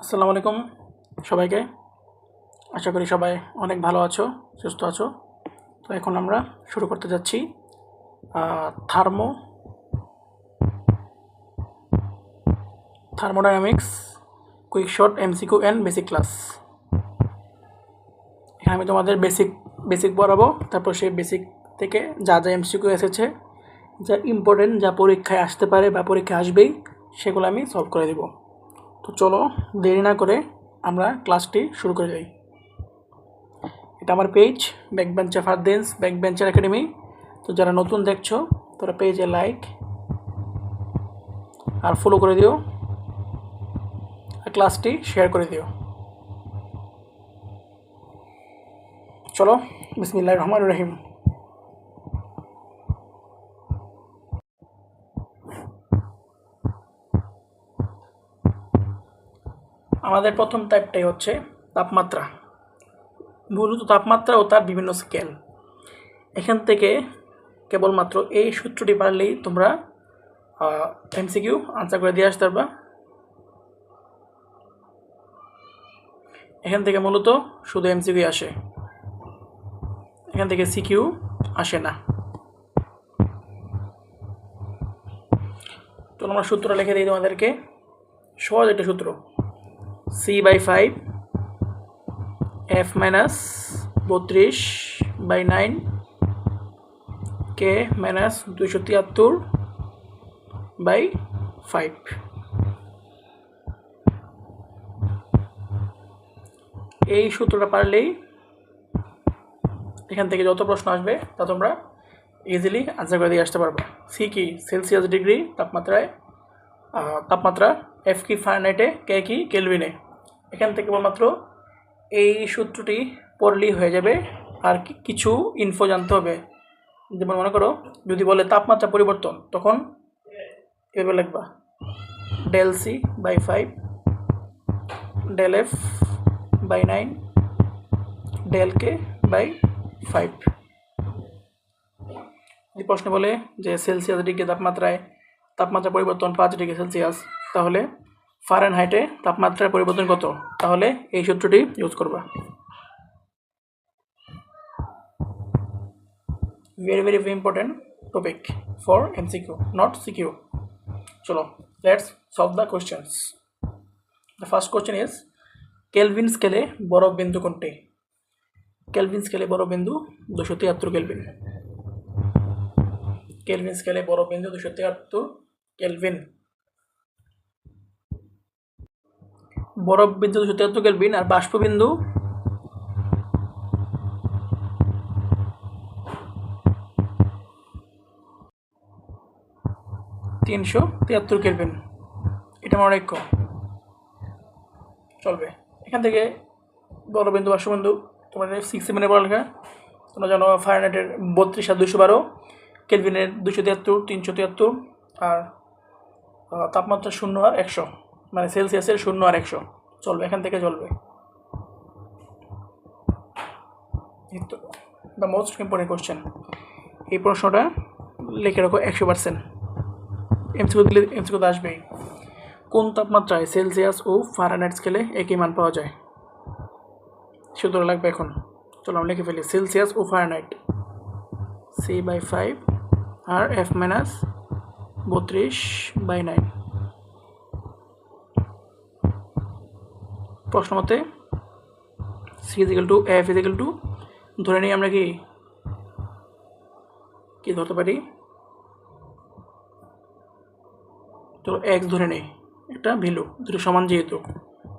আসসালামু আলাইকুম সবাইকে। আশা করি সবাই অনেক ভালো আছো, সুস্থ আছো। তো এখন আমরা শুরু করতে যাচ্ছি thermodynamics quick short MCQ and basic class. এখানে আমি তোমাদের বেসিক পড়াবো, তারপর সেই বেসিক থেকে যা যা এমসিকিউ এসেছে, যা ইম্পর্টেন্ট, যা পরীক্ষায় আসতে পারে বা পরীক্ষায় আসবেই, সেগুলো আমি সলভ করে দেব। তো চলো দেরি না করে আমরা ক্লাসটি শুরু করে যাই। এটা আমার পেজ ব্যাকবেঞ্চার ফারদেন্স ব্যাকবেঞ্চার একাডেমি। তো যারা নতুন দেখছো তারা পেজে লাইক আর ফলো করে দিও, আর ক্লাসটি শেয়ার করে দিও। চলো, বিসমিল্লাহির রহমানির রহিম। আমাদের প্রথম টাইপটাই হচ্ছে তাপমাত্রা, মূলত তাপমাত্রা ও তার বিভিন্ন স্কেল। এখান থেকে কেবলমাত্র এই সূত্রটি পারলেই তোমরা এমসিকিউ আনসার করে দিয়ে আসতে পারবা। এখান থেকে মূলত শুধু এমসিকিউ আসে, এখান থেকে সিকিউ আসে না। তো আমরা সূত্র লিখে দিই তোমাদেরকে। সহজ একটা সূত্র, C/5 F - 32/9 K - 273/5। এই সূত্রটা পারলেই এখান থেকে যত প্রশ্ন আসবে তা তোমরা ইজিলি আনসার করে দিয়ে আসতে পারবে। সি কি সেলসিয়াস ডিগ্রি তাপমাত্রা, এফ কি ফারেনহাইটে, কে কি কেলভিনে। এখান থেকে কেবলমাত্র এই সূত্রটি পড়লেই হয়ে যাবে। আর কিছু ইনফো জানতে হবে, যেমন মনে করো যদি বলে তাপমাত্রা পরিবর্তন, তখন এভাবে লিখবা ΔC/5 ΔF/9 ΔK/5। যদি প্রশ্ন বলে যে সেলসিয়াস ডিগ্রি তাপমাত্রা পরিবর্তন 5 ডিগ্রি সেলসিয়াস, তাহলে ফারেনহাইটে তাপমাত্রার পরিবর্তন কত, তাহলে এই সূত্রটি ইউজ করবা। very important topic for MCQ, not CQ. Chalo, let's solve the questions. The first question is, Kelvin scale বরফ বিন্দু কোনটি? Kelvin scale বরফ বিন্দু 273 কেলভিন। Kelvin scale বরফ বিন্দু 273 কেলভিন। বরফ বিন্দু 273 কেলভিন আর বাষ্প বিন্দু 373 কেলভিন। এটা মনে রাখো, চলবে। এখান থেকে বরফ বিন্দু বাষ্প বিন্দু তোমরা 6-7 পড়ালেখা তোমরা জানো। ফারেনহাইটের 32 আর 212, কেলভিনের 273, 373, আর তাপমাত্রা 0 আর 100, মানে সেলসিয়াসের 0 আর 100 চলবে। এখান থেকে চলবে। দ্য মোস্ট ইম্পর্টেন্ট কোশ্চেন, এই প্রশ্নটা লিখে রাখো 100%। এমসিকিউ আসবেই। কোন তাপমাত্রায় সেলসিয়াস ও ফারেনহাইট স্কেলে একই মান পাওয়া যায়? সূত্র লাগবে এখন। চলো আমরা লিখে ফেলি। সেলসিয়াস ও ফারেনহাইট C/5 আর F - 32/9। প্রশ্ন মতে C = F = ধরে নিই আমরা কি ধরতে পারি, তো x ধরে নেই, একটা ভ্যালু দুটো সমান যেহেতু,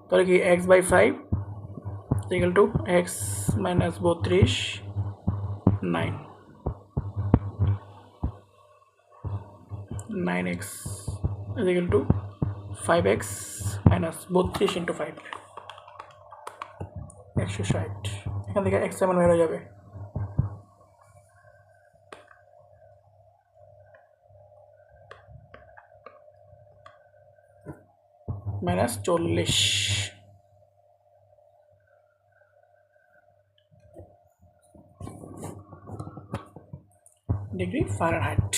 তাহলে কি x/5 = x - 32/9, 9x = 5x - 32 × 5, 160। এখান থেকে x এমন বের হয়ে যাবে -40 ডিগ্রি ফারেনহাইট।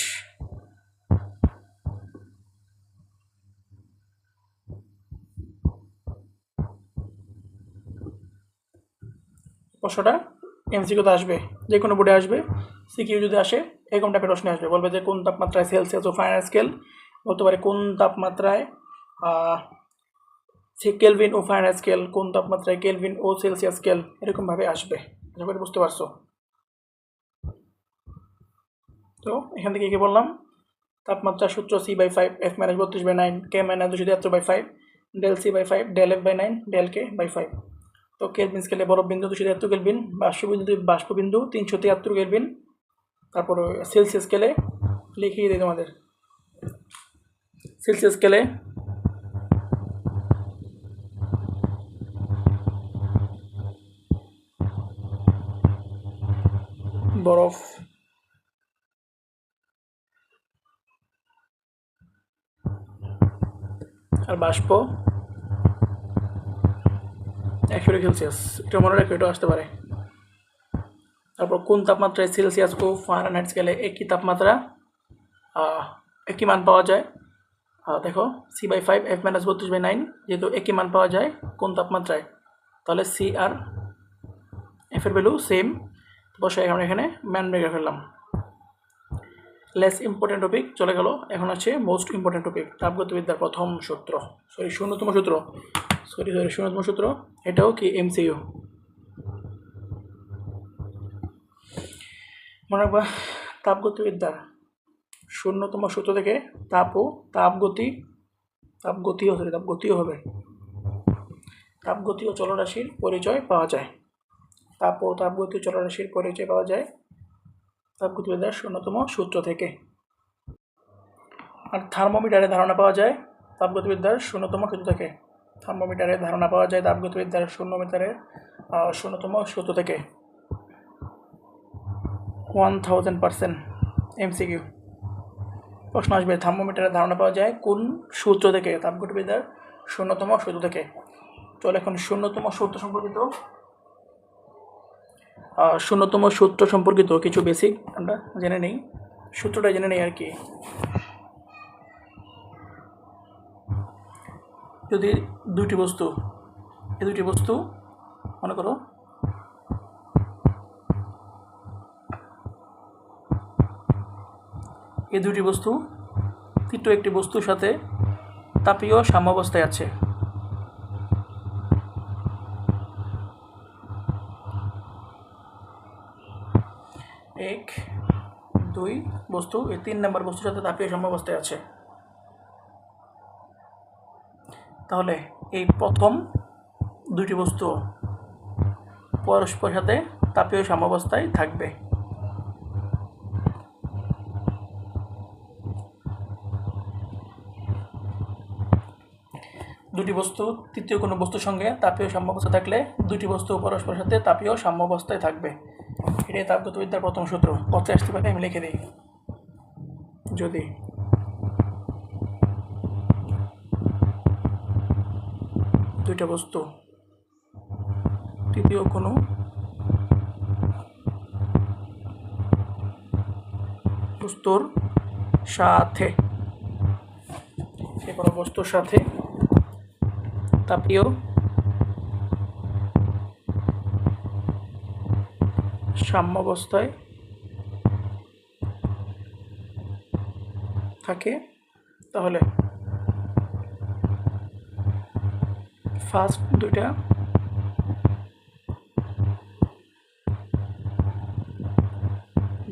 প্রশ্নটা এমসিকিউতে আসবে, যে কোনো বোর্ডে আসবে। সিকিউ যদি আসে এরকম টাইপের প্রশ্ন আসবে, বলবে যে কোন তাপমাত্রায় সেলসিয়াস ও ফারেনহাইট স্কেল, বলতে পারে কোন তাপমাত্রায় কেলভিন ও ফারেনহাইট স্কেল, কোন তাপমাত্রায় কেলভিন ও সেলসিয়াস স্কেল, এরকমভাবে আসবে। আশা করি বুঝতে পারছো। তো এখান থেকে কি বললাম, তাপমাত্রা সূত্র C/5 F-32/9 K-273/5 del C/5 del F/9 del K/5। তো কেলভিন স্কেলে বরফ বিন্দু 273 কেলভিন, বাষ্পবিন্দু 373 কেলভিন। তারপর সেলসিয়াস স্কেলে লিখিয়ে দিই তোমাদের, সেলসিয়াস স্কেলে বরফ আর বাষ্প 100 সেলসিয়াস, এটা মনে রাখো, এটাও আসতে পারে। তারপর কোন তাপমাত্রায় সেলসিয়াস ও ফারেনহাইট স্কেলে একই তাপমাত্রা একই মান পাওয়া যায়। দেখো C/5 F-32/9, যেহেতু একই মান পাওয়া যায় কোন তাপমাত্রায়, তাহলে সি আর এফের ভ্যালু সেম, বসে আমরা এখানে ম্যান রেখে ফেললাম। লেস ইম্পর্টেন্ট টপিক চলে গেল, এখন আছে মোস্ট ইম্পর্টেন্ট টপিক, তাপগতিবিদ্যার প্রথম সূত্র, শূন্যতম সূত্র। এটাও কি এমসিইউ। মনে রাখবা, তাপগতিবিদ্যার শূন্যতম সূত্র থেকে তাপগতীয় হবে, তাপগতীয় চলরাশির পরিচয় পাওয়া যায়। তাপগতীয় চলরাশির পরিচয় পাওয়া যায় তাপগতিবিদ্যার শূন্যতম সূত্র থেকে। আর থার্মোমিটারে ধারণা পাওয়া যায় তাপগতিবিদ্যার শূন্যতম সূত্র থেকে। থার্মোমিটারে ধারণা পাওয়া যায় তাপগতিবিদ্যার শূন্যতম সূত্র থেকে। 1000% এমসিকিউ প্রশ্ন আসবে, থার্মোমিটারের ধারণা পাওয়া যায় কোন সূত্র থেকে, তাপগতিবিদ্যার শূন্যতম সূত্র থেকে। চলো এখন শূন্যতম সূত্র সম্পর্কিত কিছু বেসিক আমরা জেনে নেই, সূত্রটা জেনে নেই আর কি। যদি দুইটি বস্তু মনে করো এই দুটি বস্তু তৃতীয় একটি বস্তুর সাথে তাপীয় সাম্যাবস্থায় আছে, এক দুই বস্তু এই 3 নম্বর বস্তুর সাথে তাপীয় সাম্যাবস্থায় আছে, তাহলে এই প্রথম দুটি বস্তু পরস্পরের সাথে তাপীয় সাম্যাবস্থায় থাকবে। দুটি বস্তু তৃতীয় কোনো বস্তুর সঙ্গে তাপীয় সাম্যাবস্থা থাকলে দুটি বস্তু পরস্পরের সাথে তাপীয় সাম্যাবস্থায় থাকবে। এটাই তাপগতিবিদ্যার প্রথম সূত্র। কথায় আসতে পারে, আমি লিখে দিই, যদি দুইটা বস্তু তৃতীয় কোনো বস্তুর সাথে তাপীয় সাম্যাবস্থায় থাকে, তাহলে ফার্স্ট দুইটা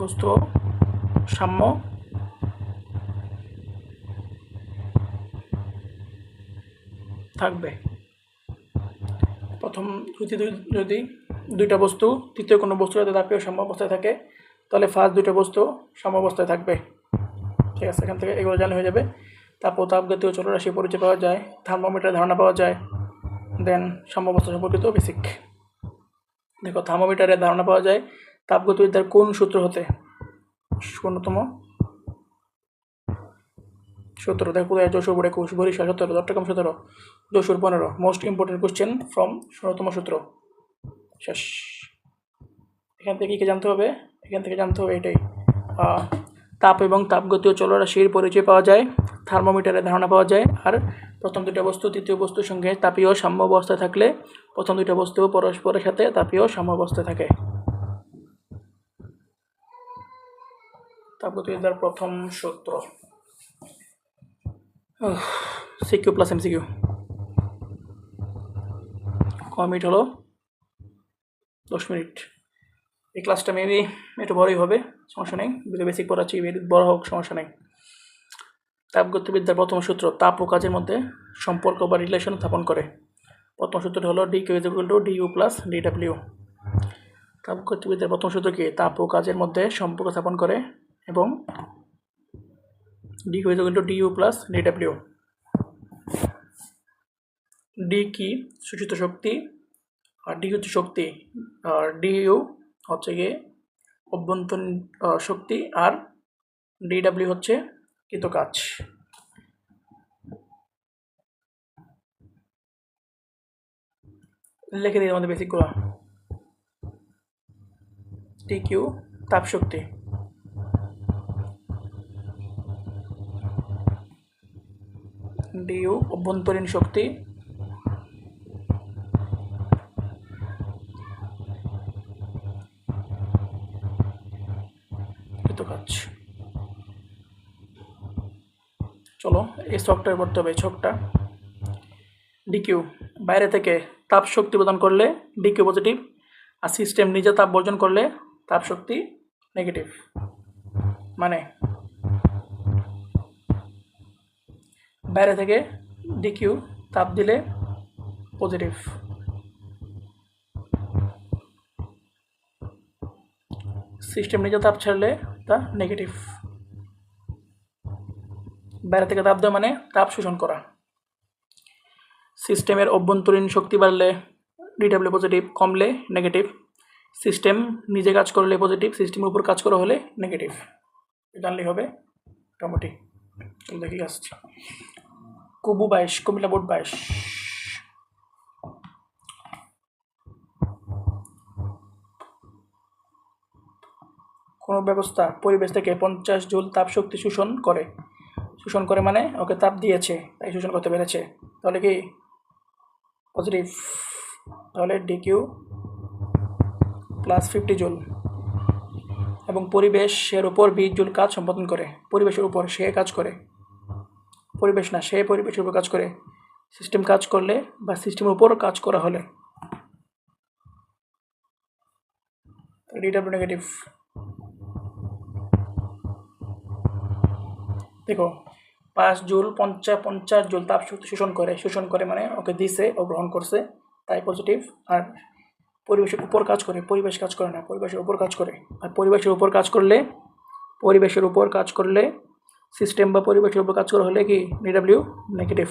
বস্তু সাম্য থাকবে। প্রথম যদি দুইটা বস্তু তৃতীয় কোনো বস্তুর সাথে তাপীয় সাম্যাবস্থায় থাকে, তাহলে ফার্স্ট দুইটা বস্তু সাম্যাবস্থায় থাকবে। ঠিক আছে, এখান থেকে এগুলো জানা হয়ে যাবে। তারপর তাপগতীয় চলরাশি পরিচয় পাওয়া যায়, থার্মোমিটার ধারণা পাওয়া যায়, দেন সাম্যাবস্থা সম্পর্কিত বেসিক। দেখো, থার্মোমিটারের ধারণা পাওয়া যায় তাপগতিবিদ্যার কোন সূত্র হতে, শূন্যতম সূত্র। দেখো, যশোর বোর্ডে 21, Barishal 17, Chattogram 17, Jessore 15। Most important question from শূন্যতম সূত্র। শেষ। এখান থেকে কি জানতে হবে? এটাই, তাপ এবং তাপগতীয় চলরাশির পরিচয় পাওয়া যায়, থার্মোমিটারের ধারণা পাওয়া যায়, আর প্রথম দুইটা বস্তু তৃতীয় বস্তুর সঙ্গে তাপীয় সাম্য অবস্থায় থাকলে প্রথম দুইটা বস্তু পরস্পরের সাথে তাপীয় সাম্য অবস্থায় থাকে। তাপগতিবিদ্যার প্রথম সূত্র, সিকিউ প্লাস এমসিকিউ। মিনিট হলো 10 মিনিট। এই ক্লাসটা মেবি একটু বড়ই হবে, সমস্যা নেই, বেসিক পড়াচ্ছি, বড় হোক সমস্যা নেই। তাপগতিবিদ্যার প্রথম সূত্র তাপ ও কাজের মধ্যে সম্পর্ক বা রিলেশন স্থাপন করে। প্রথম সূত্রটি হলো D Q is equal to D U plus D W. তাপগতিবিদ্যার প্রথম সূত্র কি? তাপ ও কাজের মধ্যে সম্পর্ক স্থাপন করে এবং DQ is equal to D U plus DW. D কি? শোষিত শক্তি, আর ডি হচ্ছে শক্তি, আর ডিইউ হচ্ছে গিয়ে অভ্যন্তরীণ শক্তি, আর ডিডব্লিউ হচ্ছে কৃত কাজ। লিখে দিই আমাদের বেসিকগুলো। ডিকিউ তাপ শক্তি, ডিইউ অভ্যন্তরীণ শক্তি, কাজ। চলো এই ছকটা করতে হবে। ছকটা ডিকিউ বাইরে থেকে তাপ শক্তি প্রদান করলে ডিকিউ পজিটিভ, আর সিস্টেম নিজে তাপ বর্জন করলে তাপ শক্তি নেগেটিভ। মানে বাইরে থেকে ডিকিউ তাপ দিলে পজিটিভ, সিস্টেম নিজে তাপ ছাড়লে তা নেগেটিভ। বাইরে থেকে তাপ দেওয়া মানে তাপ শোষণ করা। সিস্টেমের অভ্যন্তরীণ শক্তি বাড়লে ডিডব্লিউ পজিটিভ, কমলে নেগেটিভ। সিস্টেম নিজে কাজ করলে পজিটিভ, সিস্টেমের উপর কাজ করা হলে নেগেটিভ। জানলেই হবে মোটামুটি। দেখি আসছি। কুবু 22, কুমিল্লা বোর্ড 22। কোনো ব্যবস্থা পরিবেশ থেকে 50 জুল তাপ শক্তি শোষণ করে মানে ওকে তাপ দিয়েছে তাই শোষণ করতে পেরেছে, তাহলে কি পজিটিভ। তাহলে ডিকিউ প্লাস 50 জুল, এবং পরিবেশের উপর 20 জুল কাজ সম্পাদন করে। পরিবেশের উপর সে কাজ করে, পরিবেশ না, সে পরিবেশের উপর কাজ করে। সিস্টেম কাজ করলে বা সিস্টেমের উপর কাজ করা হলে ডিডব্লিউ নেগেটিভ। দেখো 5 জুল 50 জুল তাপ শক্তি শোষণ করে মানে ওকে দিছে, ও গ্রহণ করছে তাই পজিটিভ। আর পরিবেশের উপর কাজ করে, পরিবেশ কাজ করে না, পরিবেশের উপর কাজ করে। আর পরিবেশের উপর কাজ করলে সিস্টেম বা পরিবেশের উপর কাজ করা হলে কি ডিডব্লিউ নেগেটিভ।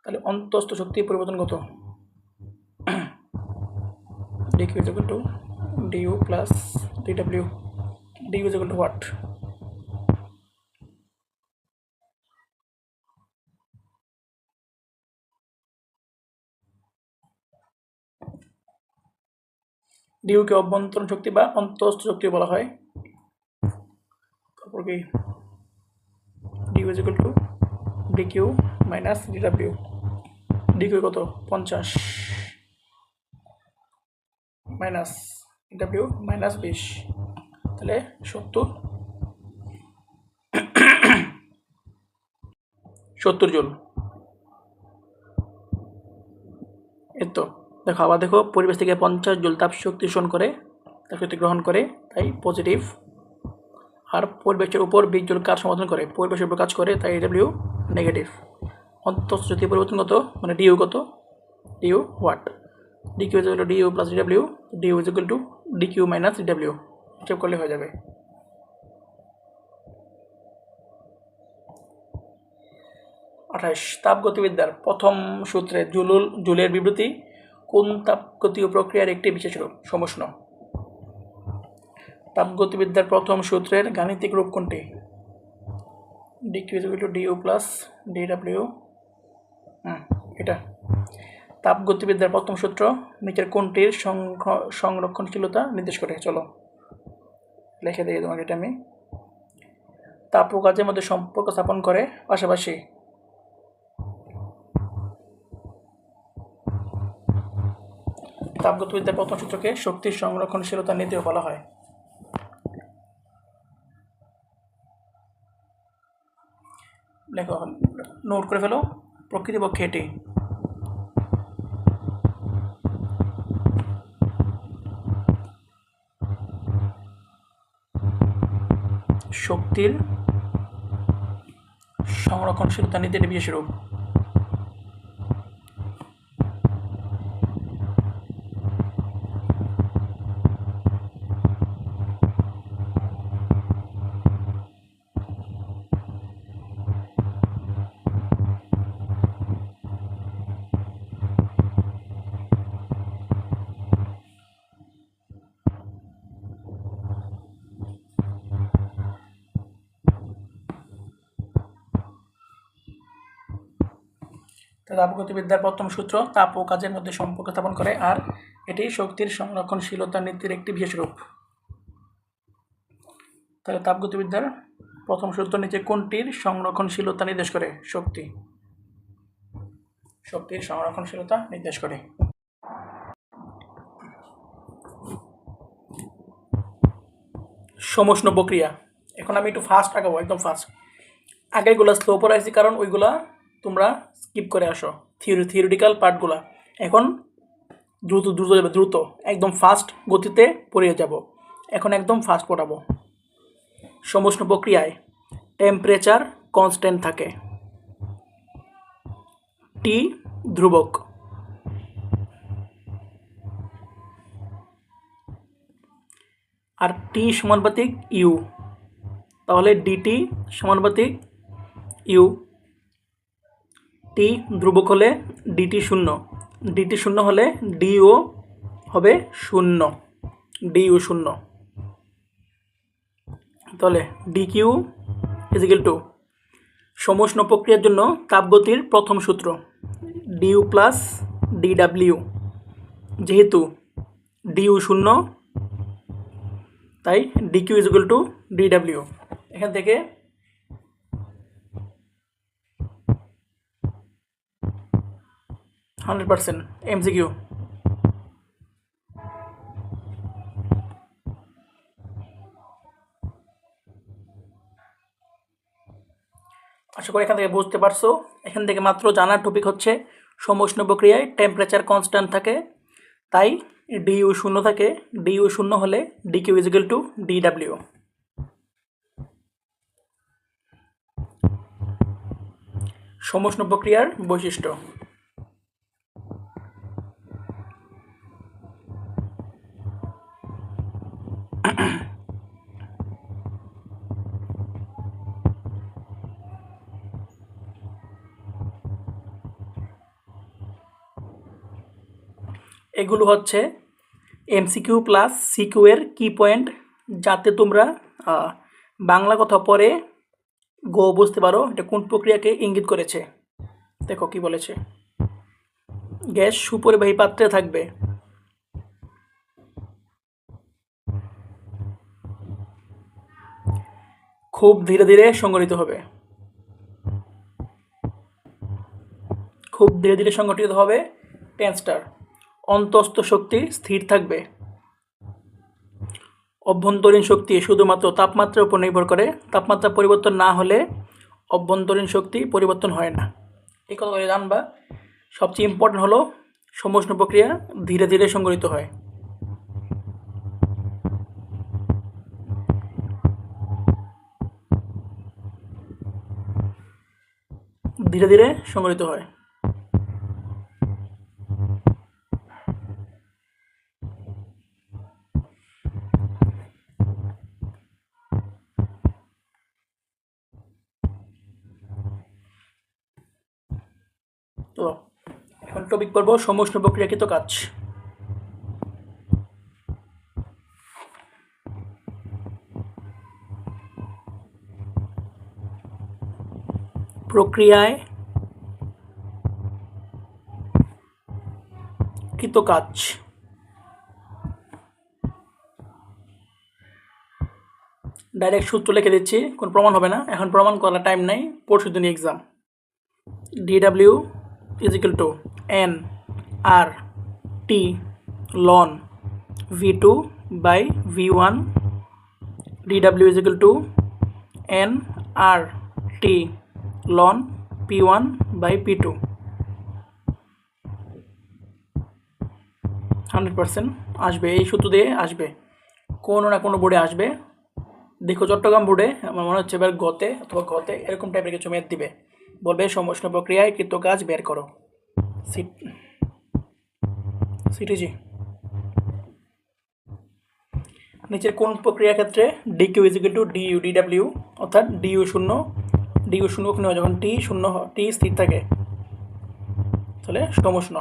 তাহলে অন্তস্থ শক্তি পরিবর্তন কত? D Q is equal to D U plus D W. D U is equal to what? ডিইউকে অভ্যন্তরীণ শক্তি বা অন্তস্থ শক্তি বলা হয়। তারপর কি D U is equal to D Q minus D W. D Q কত? 50 মাইনাস ডিডব্লিউ মাইনাস 20, তাহলে 70 জুল। এই তো দেখো, আবার দেখো, পরিবেশ থেকে 50 জুল তাপ শক্তি শোষণ করে, তাপ শক্তি গ্রহণ করে তাই পজিটিভ। আর পরিবেশের উপর 20 জুল কাজ সম্পাদন করে, পরিবেশের উপর কাজ করে তাই ডিডব্লিউ নেগেটিভ। অন্তস্থ শক্তি পরিবর্তন কত? মানে ডিইউ কত? DU what? DQ is equal to D U plus D W. D U is equal to D Q minus DW. হিসাব করলে হয়ে যাবে। 28 তাপগতিবিদ্যার প্রথম সূত্রে জুলের বিবৃতি কোন তাপগতীয় প্রক্রিয়ার একটি বিশেষ রূপ? সমুষ্ণ। তাপগতিবিদ্যার প্রথম সূত্রের গাণিতিক রূপ কোনটি? DQ is equal to D U plus DW. এটা। তাপগতিবিদ্যার প্রথম সূত্র নিচের কোনটির সংরক্ষণশীলতা নির্দেশ করে? চলো লিখে দিই তোমাকে এটা আমি। তাপ ও কাজের মধ্যে সম্পর্ক স্থাপন করে, পাশাপাশি তাপগতিবিদ্যার প্রথম সূত্রকে শক্তির সংরক্ষণশীলতা নীতিও বলা হয়। লেখো, নোট করে ফেলো, প্রকৃতপক্ষে এটি শক্তির সংরক্ষণশীলতা নীতির বিশেষ রূপ। তাপগতিবিদ্যার প্রথম সূত্র তাপ ও কাজের মধ্যে সম্পর্ক স্থাপন করে, আর এটি শক্তির সংরক্ষণশীলতা নীতির একটি বিশেষ রূপ। তাহলে তাপগতিবিদ্যার প্রথম সূত্র নিচে কোনটির সংরক্ষণশীলতা নির্দেশ করে? শক্তির সংরক্ষণশীলতা নির্দেশ করে। সমষ্ণ প্রক্রিয়া। এখন আমি একটু ফাস্ট আগাবো, একদম ফাস্ট। আগেরগুলো স্লো পড়াইছি কারণ ওইগুলা তোমরা স্কিপ করে আসো, থিওরিটিক্যাল পার্টগুলা। এখন দ্রুত যাবে, দ্রুত একদম ফাস্ট গতিতে পড়িয়ে যাব। এখন একদম ফাস্ট পড়াবো। সমষ্ণ প্রক্রিয়ায় টেম্পারেচার কনস্ট্যান্ট থাকে, টি ধ্রুবক, আর টি সমানুপাতিক ইউ, তাহলে ডিটি সমানুপাতিক ইউ। টি ধ্রুবক হলে ডিটি শূন্য, ডিটি শূন্য হলে ডিও হবে শূন্য, ডিইউ শূন্য। তাহলে ডিকিউ ইজিক্যাল টু সমষ্ণ প্রক্রিয়ার জন্য তাপগতির প্রথম সূত্র ডিইউ প্লাস ডিডাব্লিউ। যেহেতু ডিইউ শূন্য তাই ডিকিউ ইজিক্যাল টু ডিডাব্লিউ। এখান থেকে %, এমসিকিউ। আশা করি এখান থেকে বুঝতে পারছো। এখান থেকে মাত্র জানার টপিক হচ্ছে সমষ্ণ প্রক্রিয়ায় টেম্পারেচার কনস্ট্যান্ট থাকে, তাই ডিইউ শূন্য থাকে। ডিইউ শূন্য হলে ডিকিউ ইজিক্যাল টু ডিডাব্লিউ। সমষ্ণ প্রক্রিয়ার বৈশিষ্ট্য। এগুলো হচ্ছে এমসিকিউ প্লাস সিকিউ এর কি পয়েন্ট, যাতে তোমরা বাংলা কথা পড়ে বুঝতে পারো এটা কোন প্রক্রিয়াকে ইঙ্গিত করেছে। দেখো কি বলেছে, গ্যাস সুপরিবাহী পাত্রে থাকবে, খুব ধীরে ধীরে সংগঠিত হবে, খুব ধীরে ধীরে সংগঠিত হবে, টেন্সটার। অন্তঃস্থ শক্তি স্থির থাকবে, অভ্যন্তরীণ শক্তি শুধুমাত্র তাপমাত্রার উপর নির্ভর করে, তাপমাত্রা পরিবর্তন না হলে অভ্যন্তরীণ শক্তি পরিবর্তন হয় না। এই কথা জানবা। সবচেয়ে ইম্পর্টেন্ট হলো সমষ্ণ প্রক্রিয়া ধীরে ধীরে সংগঠিত হয়। ধীরে ধীরে সংগঠিত হয়। তো এখন টপিক পড়ব সমষ্ণ প্রক্রিয়াকৃত কাজ। প্রক্রিয়ায় কৃত কাজ। ডাইরেক্ট সূত্র লিখে দিচ্ছি, কোনো প্রমাণ হবে না, এখন প্রমাণ করার টাইম নেই, পরশু দিন exam. DW is equal to n R T ln V2 by V1 dW is equal to nRT ln P1 by P2 100% আসবে, এই সূত্র দিয়ে আসবে, কোনো না কোনো বোর্ডে আসবে। দেখো চট্টগ্রাম বোর্ডে আমার মনে হচ্ছে এবার গতে অথবা গতে এরকম টাইপের কিছু ম্যাথ দিবে, বলবে সমষ্ণ প্রক্রিয়ায় কৃত কাজ বের করো। সিটিজি নিচের কোন প্রক্রিয়ার ক্ষেত্রে DQ is equal to DU DW, অর্থাৎ ডিইউ শূন্য ওখানে হয় যখন টি শূন্য টি স্থির থাকে, তাহলে সমষ্ণ।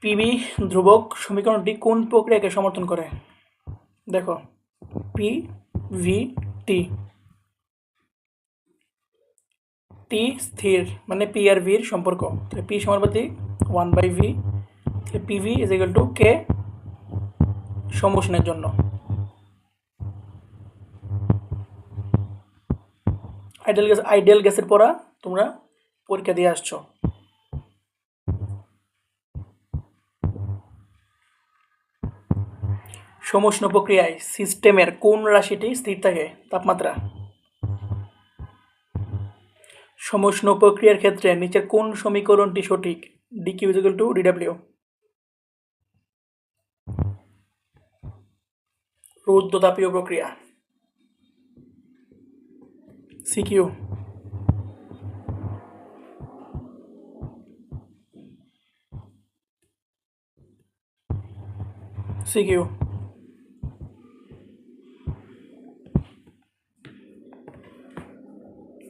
পিবি ধ্রুবক সমীকরণটি কোন প্রক্রিয়াকে সমর্থন করে? দেখো পি ভি টি, টি স্থির মানে পি আর ভির সম্পর্ক, তাহলে পি সমানুপাতিক 1/v, P V is equal to K সমষ্ণের জন্য। আইডিয়াল গ্যাসের পড়া তোমরা পরীক্ষা দিয়ে আসছো। সমষ্ণ প্রক্রিয়ায় সিস্টেমের কোন রাশিটি স্থির থাকে? তাপমাত্রা। সমষ্ণ প্রক্রিয়ার ক্ষেত্রে নিচের কোন সমীকরণটি সঠিক? D Q is equal to D W. রৌদ্রতাপীয় প্রক্রিয়া। সিকিউ সিকিউ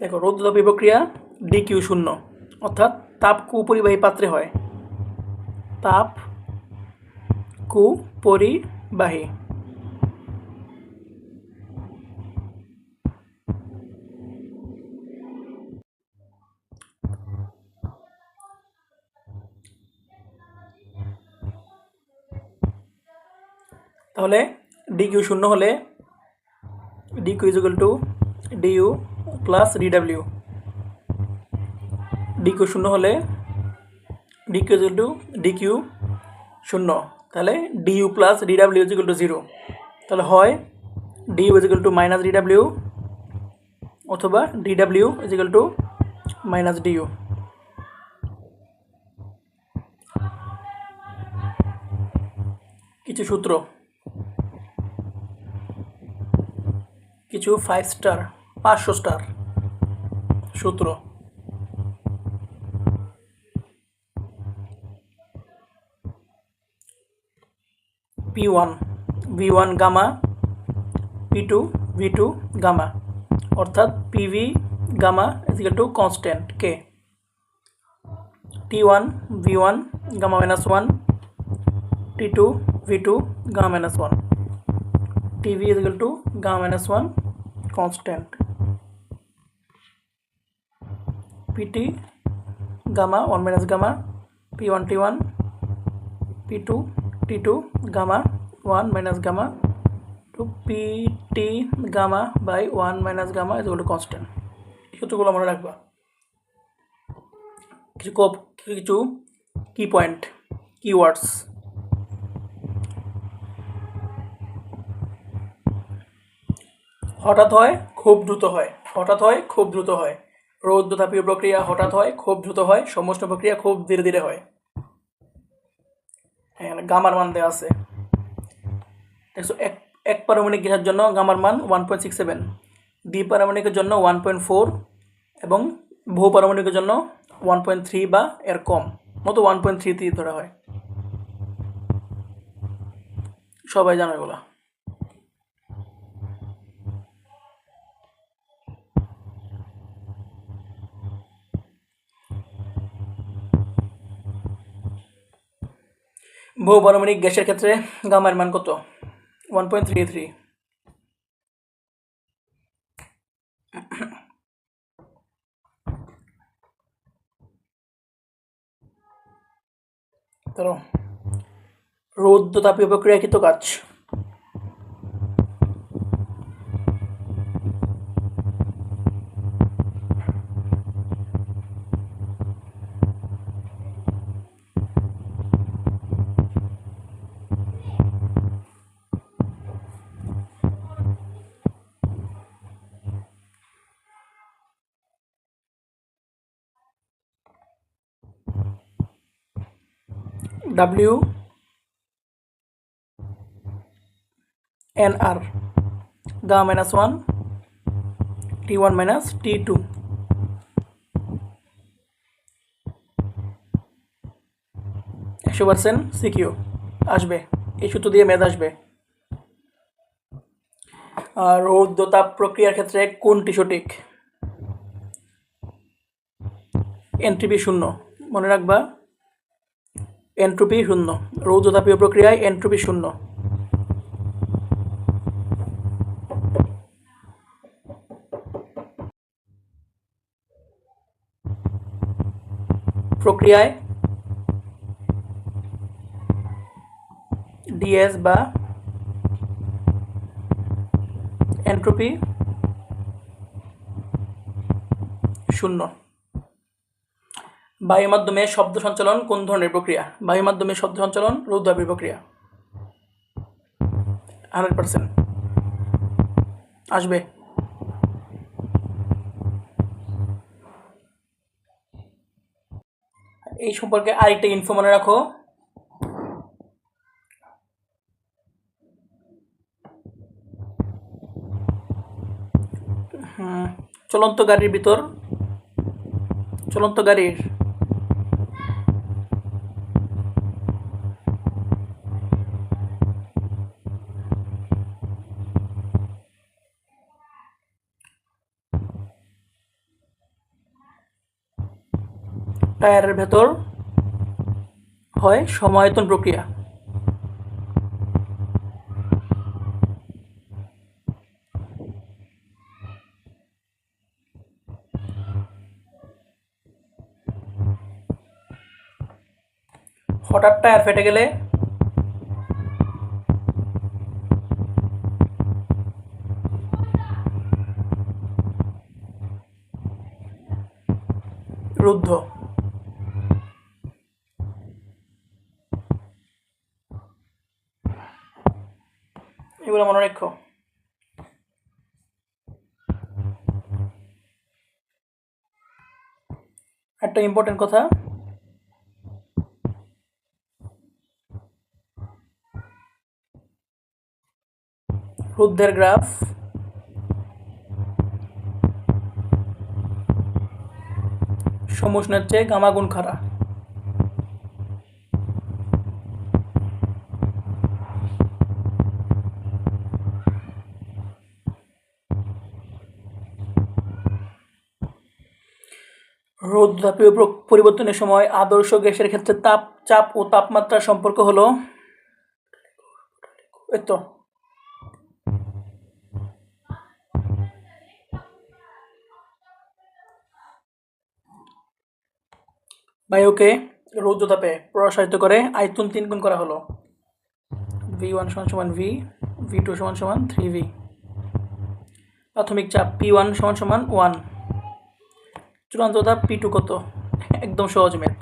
দেখো রৌদ্রতাপীয় প্রক্রিয়া ডিকিউ শূন্য, অর্থাৎ তাপ কুপরিবাহী পাত্রে হয়। তাপ কুপরিবাহী। তাহলে ডিকিউ শূন্য হলে D Q is equal to D U plus D W. D Q শূন্য হলে D Q is equal to D Q শূন্য, তাহলে D U plus D W is equal to 0। তাহলে হয় D U is equal to minus D W অথবা D W is equal to minus D U. কিছু সূত্র, কিছু 5 স্টার 500 স্টার সূত্র। P1 V1 gamma, P2 V2 gamma, অর্থাৎ PV gamma is equal to constant K। T1 V1 gamma minus 1, T2 V2 gamma minus 1, TV is equal to gamma minus 1 constant, PT gamma 1 minus gamma, P1 T1 P2 T2 gamma 1 minus gamma to PT gamma by 1 minus gamma is equal to constant। এই সূত্রগুলো মনে রাখবা। কিছু কি point keywords. হঠাৎ হয় খুব দ্রুত হয়, হঠাৎ হয় খুব দ্রুত হয়। রৌদ্রতাপীয় প্রক্রিয়া হঠাৎ হয় খুব দ্রুত হয়, সমষ্ণ প্রক্রিয়া খুব ধীরে ধীরে হয়। হ্যাঁ গামার মান দেওয়া আছে, দেখছো এক পারমাণবিক গ্যাসের জন্য গামার মান 1.67, দ্বিপারমাণবিকের জন্য 1.4 এবং বহু পারমাণবিকের জন্য 1.3 বা এর কম, মতো 1.33 ধরা হয়। সবাই জানো এগুলো। বহু পারমাণবিক গ্যাসের ক্ষেত্রে গামার মান কত? 1.33। ধরো রৌদ্রতাপীয় প্রক্রিয়াকৃত কাজ। W N R gamma minus 1 T1 minus T2 100% C Q আসবে, এই সূত্র দিয়ে মেয়াদ আসবে। আর রৌদ্র তাপ প্রক্রিয়ার ক্ষেত্রে কোনটি সঠিক? এনট্রপি শূন্য, মনে রাখবা এনট্রপি শূন্য, রৌদ্রতাপীয় প্রক্রিয়ায় এনট্রপি শূন্য। প্রক্রিয়ায় ডিএস বা এনট্রপি শূন্য। বায়ু মাধ্যমে শব্দ সঞ্চালন কোন ধরনের প্রক্রিয়া? বায়ু মাধ্যমে শব্দ সঞ্চালন রৌদ্রতাপীয় প্রক্রিয়া, 100% আসবে। এই সম্পর্কে আরেকটা ইনফো মনে রাখো, চলন্ত গাড়ির ভিতর, চলন্ত গাড়ির টায়ারের ভেতর হয় সমায়তন প্রক্রিয়া। হঠাৎ টায়ার ফেটে গেলে রুদ্ধ। এগুলো মনে রেখো। একটা ইম্পর্টেন্ট কথা, রুদ্ধের গ্রাফ সমুষ্ণের চেয়ে গামা গুণ খাড়া। রৌদ্রতাপীয় পরিবর্তনের সময় আদর্শ গ্যাসের ক্ষেত্রে চাপ ও তাপমাত্রার সম্পর্ক হলো, তো বায়ুকে রৌদ্রতাপে প্রসারিত করে আয়তন 3 গুণ করা হলো। V1 = V, V2 = 3V। প্রাথমিক চাপ P1 = 1, চূড়ান্ত চাপ P2 কত? একদম সহজ ম্যাথ,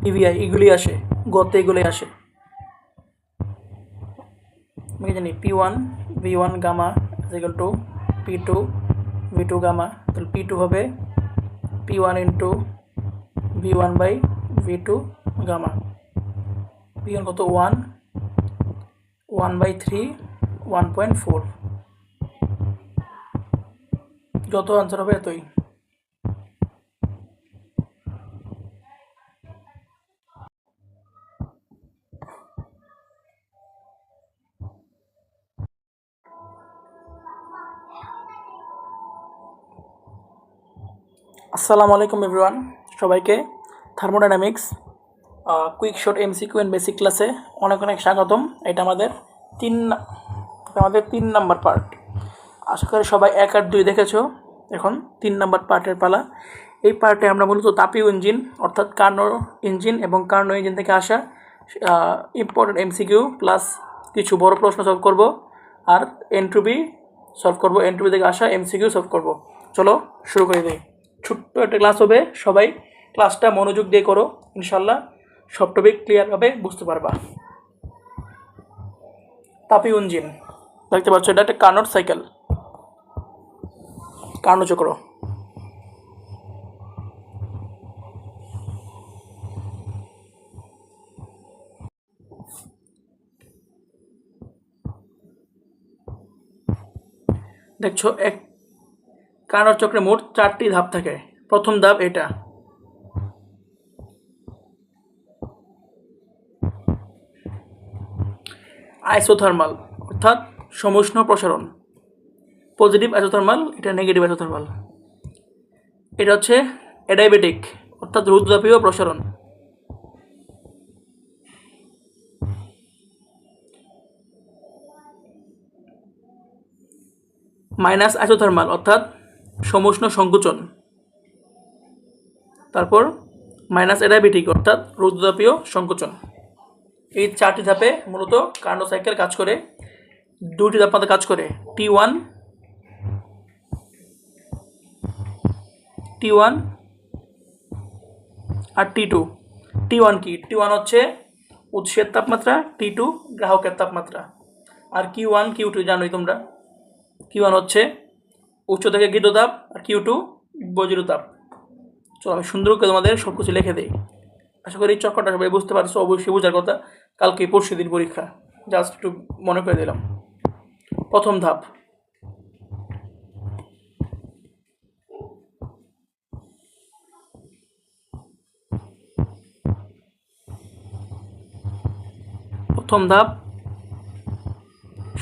PVI এগুলি আসে, গতে এগুলি আসে। আমি জানি P1 V1 gamma = P2 V2 gamma, তাহলে P2 হবে P1 × V1/V2 গামা। P1 কত? 1, 1/3 1.4। যত আনসার হবে এতই। আসসালামু আলাইকুম এভরিওয়ান, সবাইকে thermodynamics quick short MCQ and basic ক্লাসে অনেক অনেক স্বাগতম। এটা আমাদের 3 নাম্বার পার্ট। আশা করি সবাই 1 আর 2 দেখেছো, এখন 3 নাম্বার পার্টের পালা। এই পার্টে আমরা মূলত তাপীয় ইঞ্জিন অর্থাৎ কার্নো ইঞ্জিন এবং কার্নো ইঞ্জিন থেকে আসা ইম্পর্টেন্ট MCQ প্লাস কিছু বড় প্রশ্ন সলভ করব, আর এনট্রপি সলভ করব, এনট্রপি থেকে আসা MCQ সলভ করব। চলো শুরু করে দিই। ছোট্ট একটা ক্লাস হবে, সবাই ক্লাসটা মনোযোগ দিয়ে করো, ইনশাল্লাহ সব টপিক ক্লিয়ারভাবে বুঝতে পারবা। তাপীয় ইঞ্জিন দেখতে পাচ্ছ, এটা একটা কার্নোট সাইকেল, কার্নো চক্র। দেখছো এক কার্নোট চক্রে মোট 4টি ধাপ থাকে। প্রথম ধাপ এটা, আইসোথার্মাল অর্থাৎ সমুষ্ণ প্রসারণ। পজিটিভ আইসোথার্মাল, এটা নেগেটিভ আইসোথার্মাল। এটা হচ্ছে অ্যাডায়াবেটিক অর্থাৎ রুদ্রতাপীয় প্রসারণ। মাইনাস আইসোথার্মাল অর্থাৎ সমুষ্ণ সংকোচন। তারপর মাইনাস অ্যাডায়াবেটিক অর্থাৎ রুদ্রতাপীয় সংকোচন। এই 4টি ধাপে মূলত কার্নো সাইকেল কাজ করে। 2টি তাপমাত্রা কাজ করে, T1 আর T2। T1 কি? T1 হচ্ছে উৎসের তাপমাত্রা, T2 গ্রাহকের তাপমাত্রা। আর Q1 Q2 জানোই তোমরা। Q1 হচ্ছে উচ্চ থেকে গৃহীত তাপ, আর Q2 বর্জিত তাপ। চলো আমি সুন্দর করে তোমাদের সব কিছু লিখে দিই। আশা করি চক্রটা সবাই বুঝতে পারছো। অবশ্যই বোঝার কথা, কালকে পরশু দিন পরীক্ষা, জাস্ট একটু মনে করে দিলাম। প্রথম ধাপ,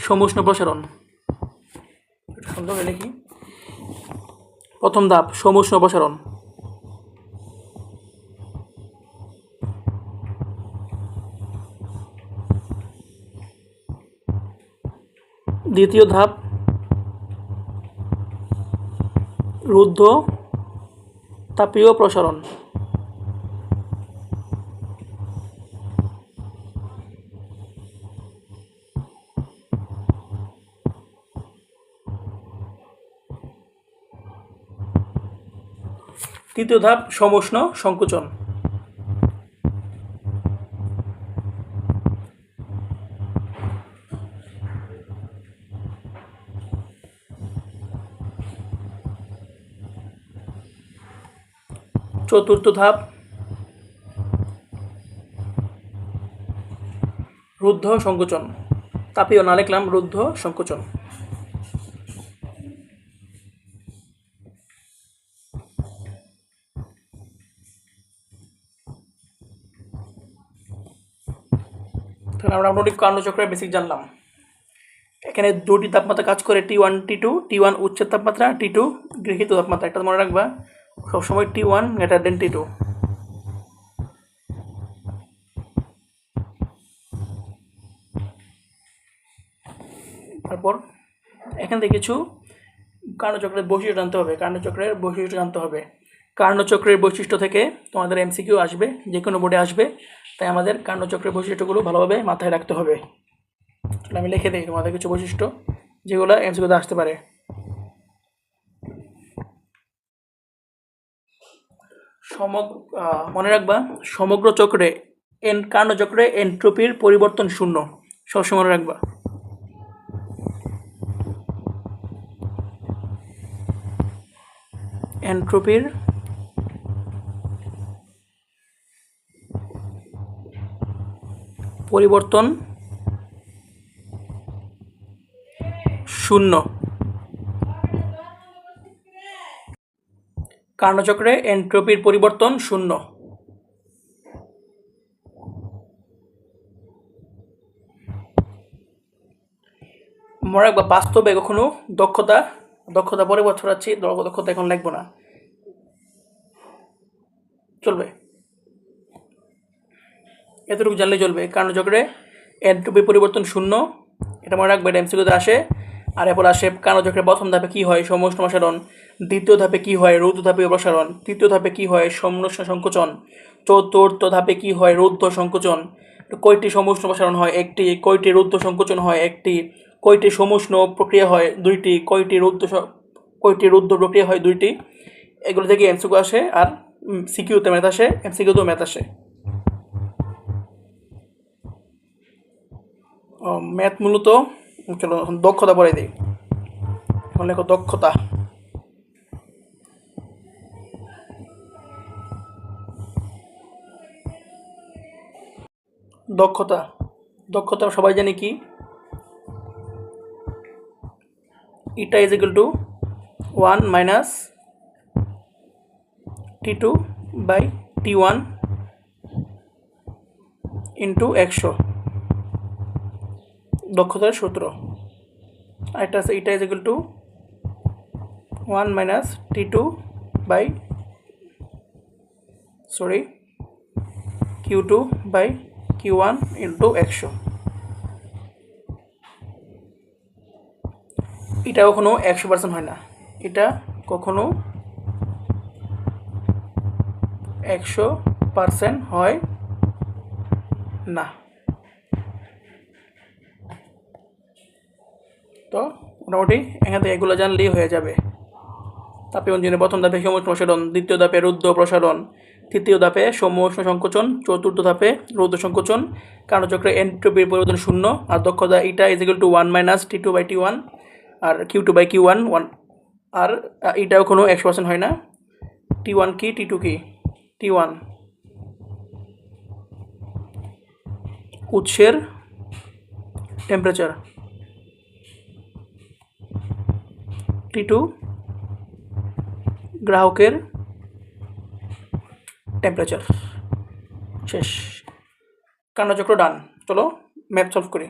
সমুষ্ণ প্রসারণ। সুন্দর করে লিখি। প্রথম ধাপ সমুষ্ণ প্রসারণ। দ্বিতীয় ধাপ রুদ্ধ তাপীয় প্রসারণ। তৃতীয় ধাপ সমুষ্ণ সংকোচন। চতুর্থ ধাপ রুদ্ধ সংকোচন। তাপীয় না লিখলাম, রুদ্ধ সংকোচন। তাহলে আমরা মোটামুটি কার্নো চক্রের বেসিক জানলাম। এখানে 2টি তাপমাত্রা কাজ করে, T1 T2। T1 উচ্চের তাপমাত্রা, T2 গৃহীত তাপমাত্রা। একটা মনে রাখবা সবসময়, T1 গ্রেটার দেন T2। তারপর এখান থেকে কিছু কার্নো চক্রের বৈশিষ্ট্য জানতে হবে। কার্নো চক্রের বৈশিষ্ট্য থেকে তোমাদের MCQ আসবে, যে কোনো বোর্ডে আসবে। তাই আমাদের কার্নো চক্রের বৈশিষ্ট্যগুলো ভালোভাবে মাথায় রাখতে হবে। আমি লিখে দিই তোমাদের কিছু বৈশিষ্ট্য যেগুলো MCQতে আসতে পারে। মনে রাখবা, সমগ্র চক্রে কার্নো চক্রে এন্ট্রপির পরিবর্তন শূন্য। সবসময় মনে রাখবা। এন্ট্রপির পরিবর্তন শূন্য। কার্নো চক্রে এন্ট্রপির পরিবর্তন শূন্য। মনে রাখবা, বাস্তবে কখনো দক্ষতা পরে বছর আছি, দক্ষতা এখন লিখবো না, চলবে, এতটুকু জানলে চলবে। কার্নো চক্রে এন্ট্রপি পরিবর্তন শূন্য, এটা মনে রাখবে, এটা MCQতে আসে। আর এরপর আসে কার্নো চক্রের প্রথম ধাপে কী হয়, সমুষ্ণ প্রসারণ। দ্বিতীয় ধাপে কী হয়, রুদ্ধতাপীয় প্রসারণ। তৃতীয় ধাপে কী হয়, সমুষ্ণ সংকোচন। চতুর্থ ধাপে কী হয়, রুদ্ধ সংকোচন। কয়টি সমুষ্ণ প্রসারণ হয়, একটি। কয়টি রুদ্ধ সংকোচন হয়, একটি। কয়টি সমুষ্ণ প্রক্রিয়া হয়, 2টি। কয়টি রুদ্ধ প্রক্রিয়া হয়, 2টি। এগুলো থেকে MCQ আসে, আর CQতে ম্যাথ আসে, MCQতেও ম্যাথ আসে। ম্যাথ মূলত, চলো দক্ষতা পড়ে দিই। এখন লেখো দক্ষতা। দক্ষতা সবাই জানি কি, eta is equal to 1 minus T2 by T1 into 100 দক্ষতার সূত্র। আরেকটা আছে eta is equal to 1 minus T2 by Q2 by Q1 into 100। এটা কখনো 100% হয় না, এটা কখনো 100% হয় না। তো মোটামুটি এখান থেকে এগুলো জানলেই হয়ে যাবে। তাপীয় ইঞ্জিনের প্রথম ধাপে সমুষ্ণ প্রসারণ, দ্বিতীয় ধাপে রুদ্র প্রসারণ, তৃতীয় ধাপে সমুষ্ণ সংকোচন, চতুর্থ ধাপে রুদ্র সংকোচন, কার্যচক্রে এন্ট্রপির পরিবর্তন শূন্য, আর দক্ষতা eta is equal to 1 minus T2 by T1 আর Q2 বাই Q1 আর এটাও কোনো 100% হয় না। T1 কি T2 কি? T1 উৎসের টেম্পারেচার, T2 গ্রাহকের টেম্পারেচার। শেষ। কার্যচক্র ডান। চলো ম্যাথ সলভ করি।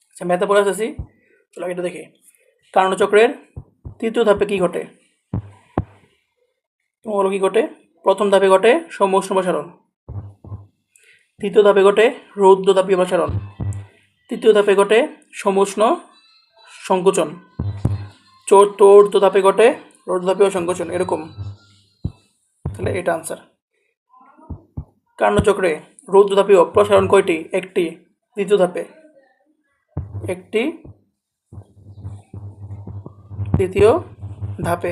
আচ্ছা ম্যাথে পড়ে আসছি, চলো এটা দেখি। কার্যচক্রের তৃতীয় ধাপে কী ঘটে? তোমার কী ঘটে? প্রথম ধাপে ঘটে সমুষ্ণ প্রসারণ, দ্বিতীয় ধাপে ঘটে রৌদ্রতাপীয় প্রসারণ, তৃতীয় ধাপে ঘটে সমুষ্ণ সংকোচন, চতুর্থ ধাপে ঘটে রৌদ্রতাপীয় সংকোচন। এরকম। তাহলে এটা আনসার। কার্যচক্রে রৌদ্রতাপীয় প্রসারণ কয়টি? একটি। দ্বিতীয় ধাপে একটি, দ্বিতীয় ধাপে।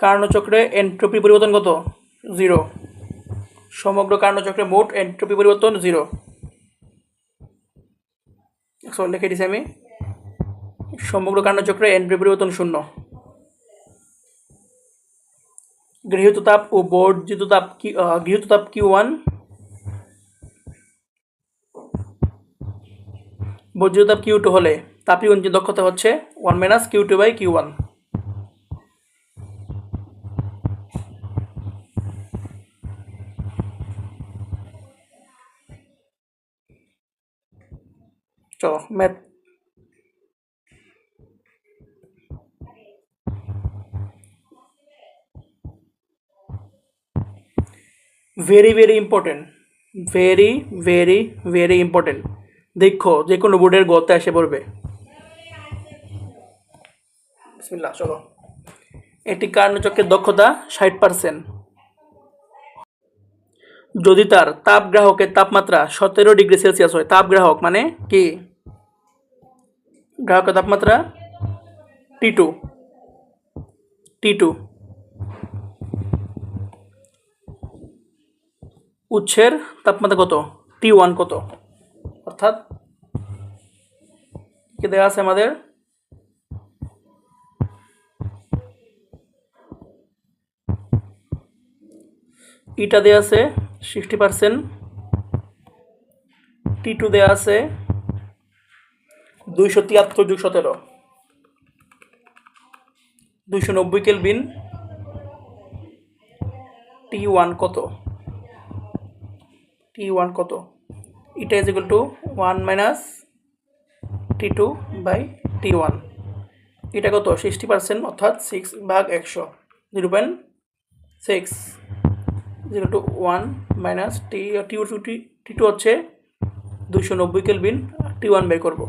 কার্যচক্রে এন্ট্রপি পরিবর্তন কত? 0। সমগ্র কার্যচক্রে মোট এন্ট্রপি পরিবর্তন 0। লিখে দিছি আমি, সমগ্র কার্যচক্রে এন্ট্রপি পরিবর্তন 0। গৃহীত তাপ ও বর্জিত তাপ গৃহীত তাপ Q1, বর্জিত তাপ Q2 হলে তাপীয় ইঞ্জিন দক্ষতা হচ্ছে 1 মাইনাস Q2 বাই Q1। চলো math. Very very important, very very very important. দেখো যে কোনো বোর্ডের গতে এসে পড়বে। বিসমিল্লাহ। চলো, একটি কার্যচক্রের দক্ষতা 60%। যদি তার তাপগ্রাহকের তাপমাত্রা 17 ডিগ্রি সেলসিয়াস হয়, তাপগ্রাহক মানে কি? গ্রাহকের তাপমাত্রা T2, উৎসের তাপমাত্রা কত? T1 কত? অর্থাৎ কি দেওয়া আছে আমাদের? ইটা দেওয়া আছে 60%, T2 দেওয়া আছে 273 যোগ 17, 290 কেলভিন। T1 কত? T1 কত? Eta is equal to 1 minus T2 by T1। এটা কত? 60%, অর্থাৎ 6/100, 0.6 0 টু 1 মাইনাস T2 হচ্ছে 290 কেলভিন, T1 বের করবো।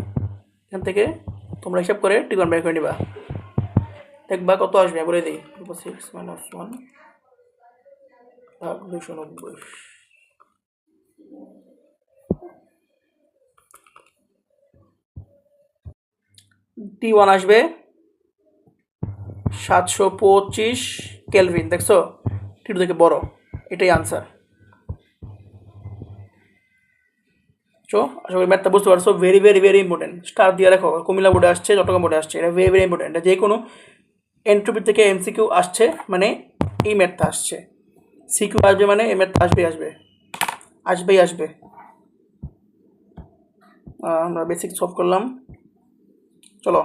এখান থেকে তোমরা হিসাব করে T1 বের করে নিবা, দেখবা কত আসবে। বলে দিই, 6 মাইনাস 1 ভাগ 290। T1 আসবে 725 কেলভিন। দেখছো T2 থেকে বড়, এটাই আনসার। সো আশা করি ম্যাথটা বুঝতে পারছো। Very very very important. Star দিয়ে রাখো, কুমিল্লা বোর্ডে আসছে, চট্টগ্রাম বোর্ডে আসছে, এটা ভেরি ভেরি ইম্পর্টেন্ট। এটা যে কোনো এন্ট্রপি থেকে MCQ আসছে মানে এই ম্যাথটা আসছে, সিকিউ আসবে মানে এই ম্যাথটা আসবে। আসবেই আসবে। আমরা বেসিক সলভ করলাম। চলো,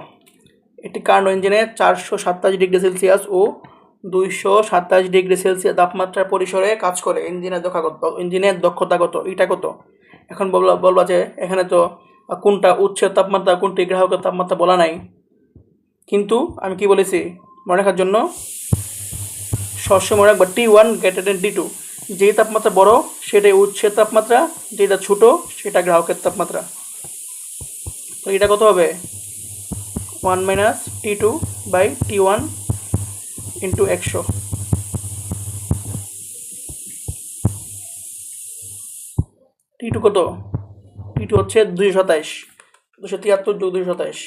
একটি কার্নো ইঞ্জিনে 427 ডিগ্রি সেলসিয়াস ও 227 ডিগ্রি সেলসিয়াস তাপমাত্রার পরিসরে কাজ করে। ইঞ্জিনের দক্ষতা কত? এটা কত? এখন বলবা যে এখানে তো কোনটা উৎসের তাপমাত্রা কোনটি গ্রাহকের তাপমাত্রা বলা নাই, কিন্তু আমি কি বলেছি মনে রাখার জন্য সবসময় মনে রাখবা T1 গ্রেটার দেন T2। যেই তাপমাত্রা বড় সেটাই উৎসের তাপমাত্রা, যেটা ছোট সেটা গ্রাহকের তাপমাত্রা। তো এটা কত হবে? 1 minus T2 by T1 into 100। T2 কত? T2 হচ্ছে 227, 273 যোগ 227,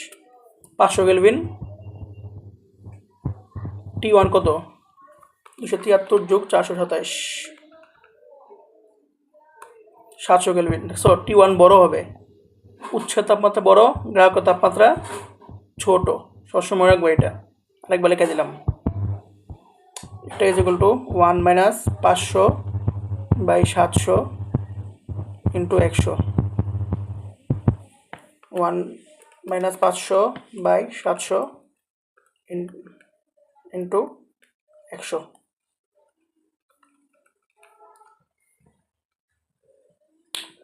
500 কেলভিন। T1 কত? 273 যোগ 427, 700 কেলভিন। সো T1 বড় হবে, উৎসের তাপমাত্রা বড়, গ্রাহকের তাপমাত্রা ছোট। সবসময় রাখবো এটা। আরেকবার লিখে দিলাম, এটা is equal to 1 minus 500 by 700 into 100। 1 minus 500 by 700 into 100।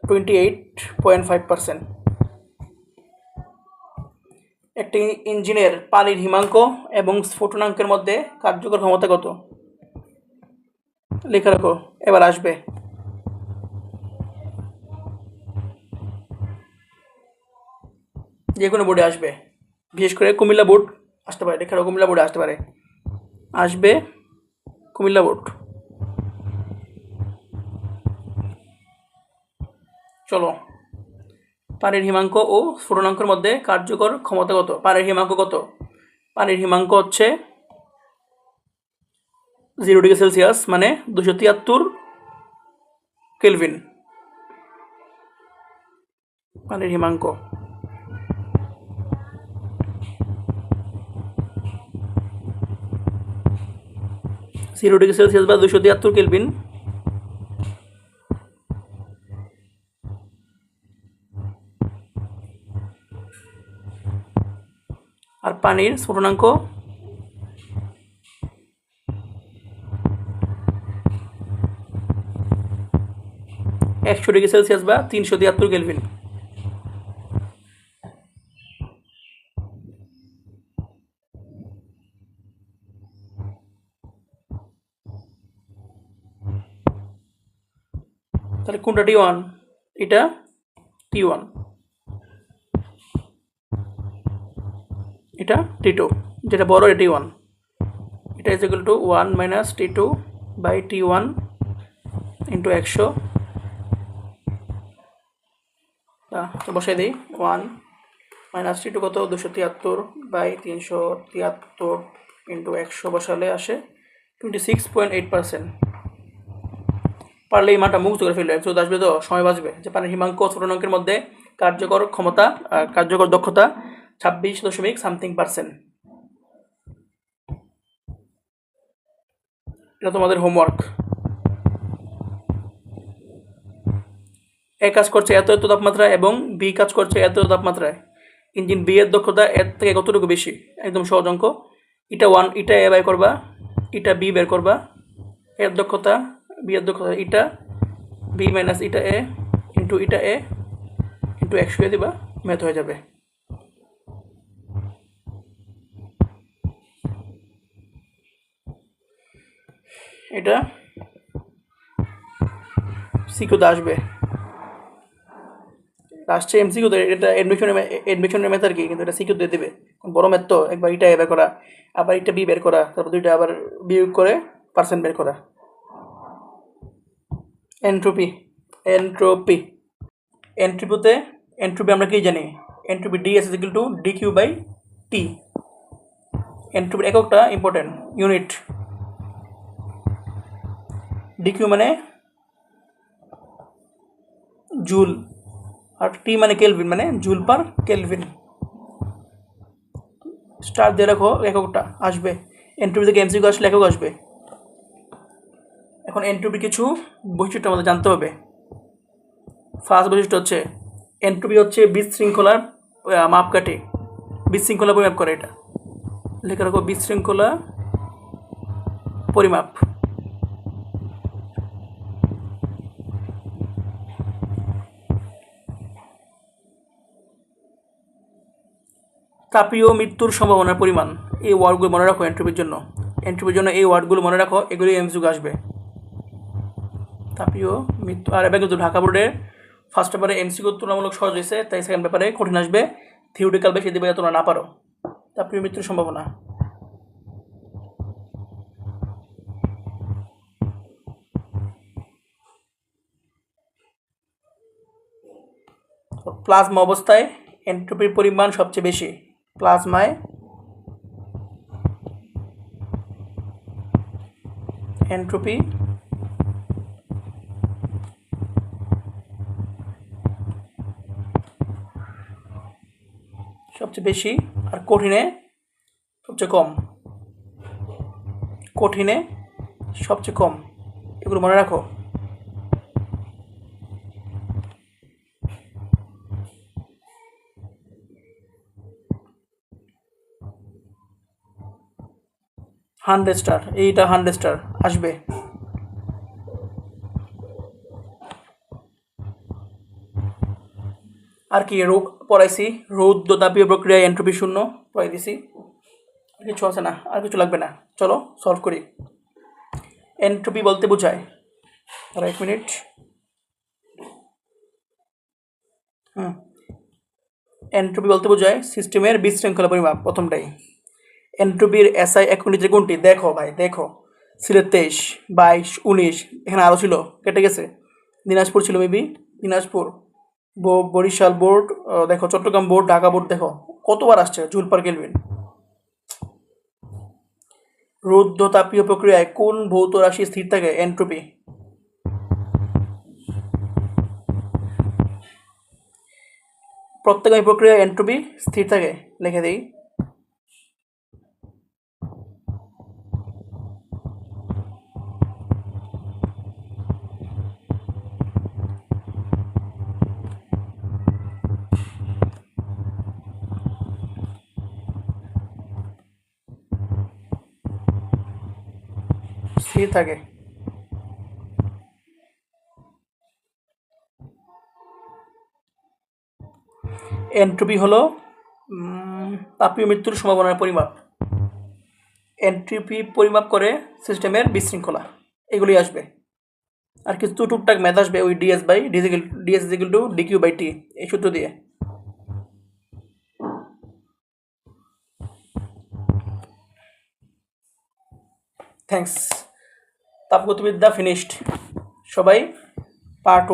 28.5%। একটি ইঞ্জিনের পানির হিমাঙ্ক এবং স্ফুটনাঙ্কের মধ্যে কার্যকর ক্ষমতা কত? লিখে রাখো, এবার আসবে। যে কোনো বোর্ডে আসবে, বিশেষ করে কুমিল্লা বোর্ড আসতে পারে। লিখে রাখো, কুমিল্লা বোর্ডে আসতে পারে, আসবে কুমিল্লা বোর্ড। চলো, পানির হিমাঙ্ক ও স্ফুটনাঙ্কের মধ্যে কার্যকর ক্ষমতা কত? পানির হিমাঙ্ক কত? পানির হিমাঙ্ক হচ্ছে 0 ডিগ্রি সেলসিয়াস মানে 273 কেলভিন। পানির হিমাঙ্ক 0 ডিগ্রি সেলসিয়াস বা 273 কেলভিন। আর পানির স্ফুটনাঙ্ক 100 ডিগ্রি সেলসিয়াস বা 373 কেলভিন। তাহলে কোনটা T1? এটা T1, এটা T2, যেটা বড় এটা T1। এটা is equal to 1 minus T2 by T1 into 100। তো বসাই দিই, 1 মাইনাস T2 কত? 273 বাই 373 ইন্টু 100 বসালে আসে 26.8%। পারলে এই মানটা মুক্ত করে ফেললে একটু আসবে, তো সময় বাঁচবে। যে পানির হিমাঙ্ক স্ফুটনাঙ্কের মধ্যে কার্যকর ক্ষমতা, কার্যকর দক্ষতা 26.something%। এটা তোমাদের হোমওয়ার্ক। এ কাজ করছে এত এত তাপমাত্রা এবং বি কাজ করছে এত এত তাপমাত্রায়। ইঞ্জিন বি এর দক্ষতা এর থেকে কতটুকু বেশি? একদম সহজ অঙ্ক। এটা 1, এটা এ বাই করবা, এটা বি বের করবা। এর দক্ষতা, বি এর দক্ষতা, এটা বি মাইনাস এটা এ ইন্টু এটা এ ইন্টু 100 দিবা, ম্যাথ হয়ে যাবে। এটা সিকিউতে আসবে, আসছে এমসিকিউতে। এটা এডমিশনের ম্যাথ আর কি, কিন্তু এটা সিকিউ দিয়ে দেবে। বড় ম্যাথ তো, একবার এটা এ বের করা, আবার এটা বি বের করা, তারপর দুইটা আবার বিয়োগ করে পার্সেন্ট বের করা। এন্ট্রপি, এন্ট্রপি এন্ট্রপিতে এন্ট্রপি আমরা কি জানি? Entropy D S is equal to D Q by T. এন্ট্রপির এককটা ইম্পর্টেন্ট, ইউনিট। ডিকিউ মানে জুল, আর টি মানে কেলভিন, মানে জুল পার কেলভিন। স্টার দিয়ে রাখো, এককটা আসবে। এন্ট্রপি থেকে এমসিকিউ আসলে একক আসবে। এখন এন্ট্রপি কিছু বৈশিষ্ট্য আমাদের জানতে হবে। ফার্স্ট বৈশিষ্ট্য হচ্ছে এনট্রপি হচ্ছে বিশৃঙ্খলার মাপকাঠি, বিশৃঙ্খলা পরিমাপ করে। এটা লেখা রাখো, বিশৃঙ্খলা পরিমাপ। তাপীয় মৃত্যুর সম্ভাবনার পরিমাণ, এই ওয়ার্ডগুলো মনে রাখো এন্ট্রপির জন্য। এন্ট্রপির জন্য এই ওয়ার্ডগুলো মনে রাখো, এগুলি এমসিকিউ আসবে। তাপীয় মৃত্যু। আর এবার কিন্তু ঢাকা বোর্ডে ফার্স্ট পেপারে এমসিকিউ তুলনামূলক সহজ হয়েছে, তাই সেকেন্ড পেপারে কঠিন আসবে। থিওরিটিক্যাল বেশি দেবে তোমরা না পারো। তাপীয় মৃত্যুর সম্ভাবনা, প্লাজমা অবস্থায় এন্ট্রপির পরিমাণ সবচেয়ে বেশি। প্লাজমায় এন্ট্রপি সবচেয়ে বেশি, আর কঠিনে সবচেয়ে কম। কঠিনে সবচেয়ে কম, এগুলো মনে রাখো। হান্ড্রেড স্টার, এইটা 100 স্টার আসবে। আর কি রোগ পড়াইছি, রৌদ্র তাপীয় প্রক্রিয়া এন্ট্রপি শূন্য পড়াই দিছি। কিছু আছে না, আর কিছু লাগবে না, চলো সলভ করি। এন্ট্রপি বলতে বোঝায়, আর 1 মিনিট। এন্ট্রপি বলতে বোঝায় সিস্টেমের বিশৃঙ্খলা পরিমাপ, প্রথমটাই। এন্ট্রপির এসআই ইউনিট কোনটি? দেখো ভাই, দেখো, ছিল 23, 22, 19, এখানে আরও ছিল, কেটে গেছে। দিনাজপুর ছিল মেবি, দিনাজপুর, বরিশাল বোর্ড, দেখো চট্টগ্রাম বোর্ড, ঢাকা বোর্ড, দেখো কতবার আসছে জুল পার কেলভিন। রৌদ্র তাপীয় প্রক্রিয়ায় কোন ভৌত রাশি স্থির থাকে? এন্ট্রপি। প্রত্যেকটি প্রক্রিয়ায় এন্ট্রপি স্থির থাকে, লিখে দিই। স্থির থাকে। এন্ট্রপি হলো তাপীয় মৃত্যুর সম্ভাবনার পরিমাপ। এন্ট্রপি পরিমাপ করে সিস্টেমের বিশৃঙ্খলা, এগুলি আসবে। আর কিছু টুকটাক ম্যাথ আসবে, ওই D S equal to D Q by T, এই সূত্র দিয়ে। থ্যাংকস। তাপগতিবিদ্যা ফিনিশড। সবাই পার্ট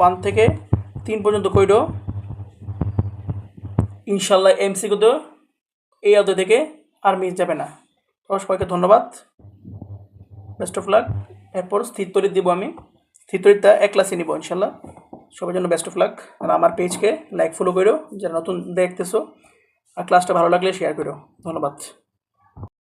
1 থেকে 3 পর্যন্ত কইরো। ইনশাল্লাহ এমসিকিউ তো এই অধ্যায় থেকে আর মিস যাবে না। সবাইকে ধন্যবাদ, বেস্ট অফ লাক। এরপর স্থির তড়িৎ দিব আমি, স্থির তড়িৎটা এক ক্লাসে নিব ইনশাল্লাহ। সবার জন্য বেস্ট অফ লাক। আর আমার পেজকে লাইক ফলো করো যারা নতুন দেখতেছো, আর ক্লাসটা ভালো লাগলে শেয়ার করো। ধন্যবাদ।